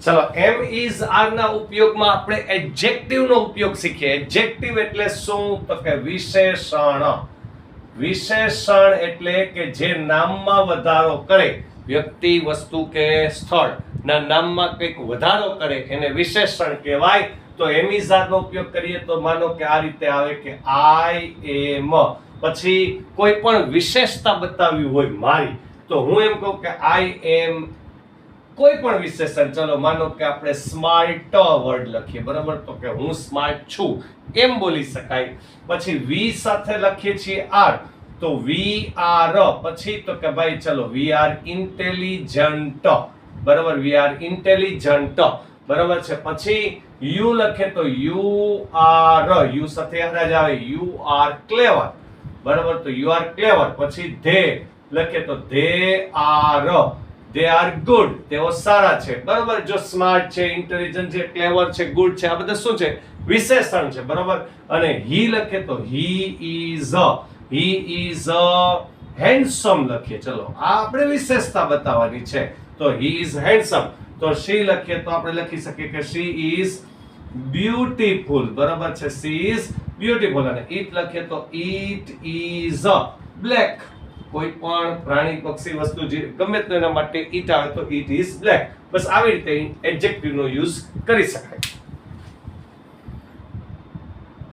ચલો એમ is R ના ઉપયોગમાં આપણે એડજેક્ટિવ નો ઉપયોગ શીખીએ. એડજેક્ટિવ એટલે શું? તો કે વિશેષણ. વિશેષણ એટલે કે જે નામમાં વધારો કરે, વ્યક્તિ, વસ્તુ કે સ્થળ ના નામમાં કંઈક વધારો કરે એને વિશેષણ કહેવાય. તો એમ ઇઝ આર નો ઉપયોગ કરીએ તો માનો કે આ રીતે આવે કે આઈ એમ, પછી કોઈ પણ વિશેષતા બતાવી હોય મારી, તો હું એમ કહું કે આઈ એમ કોઈ પણ વિશેષણ. ચલો માનો કે આપણે સ્માર્ટ વર્ડ લખીએ, બરાબર, તો કે હું સ્માર્ટ છું એમ બોલી શકાય. પછી વી સાથે લખીએ છીએ આર, તો વી આર, પછી તો કે ભાઈ ચલો વી આર ઇન્ટેલિજન્ટ, બરાબર, વી આર ઇન્ટેલિજન્ટ, બરાબર છે. પછી યુ લખે તો યુ આર, યુ સાથે યાદ જ આવે યુ આર ક્લેવર, બરાબર, તો યુ આર ક્લેવર. પછી ધે લખે તો ધે આર ગુડ, તેઓ સારા છે, બરાબર. જો સ્માર્ટ છે, ઇન્ટેલિજન્ટ છે, ક્લેવર છે, ગુડ છે, આ બધા શું છે? વિશેષણ છે, બરાબર. અને હી લખે તો હી ઇઝ હેન્ડસમ લખીએ. ચલો આ આપણે વિશેષતા બતાવવાની છે, તો હી ઇઝ હેન્ડસમ. તો શી લખીએ તો આપણે લખી શકીએ કે શી ઇઝ બ્યુટીફુલ, બરાબર છે, શી ઇઝ બ્યુટીફુલ. અને ઇટ લખીએ તો ઇટ ઇઝ બ્લેક. કોઈ પણ પ્રાણી, પક્ષી, વસ્તુ જે ગમે તેના માટે ઇટ આવે તો ઇટ ઇઝ બ્લેક. બસ આવી રીતે એડજેક્ટિવ નો યુઝ કરી શકાય.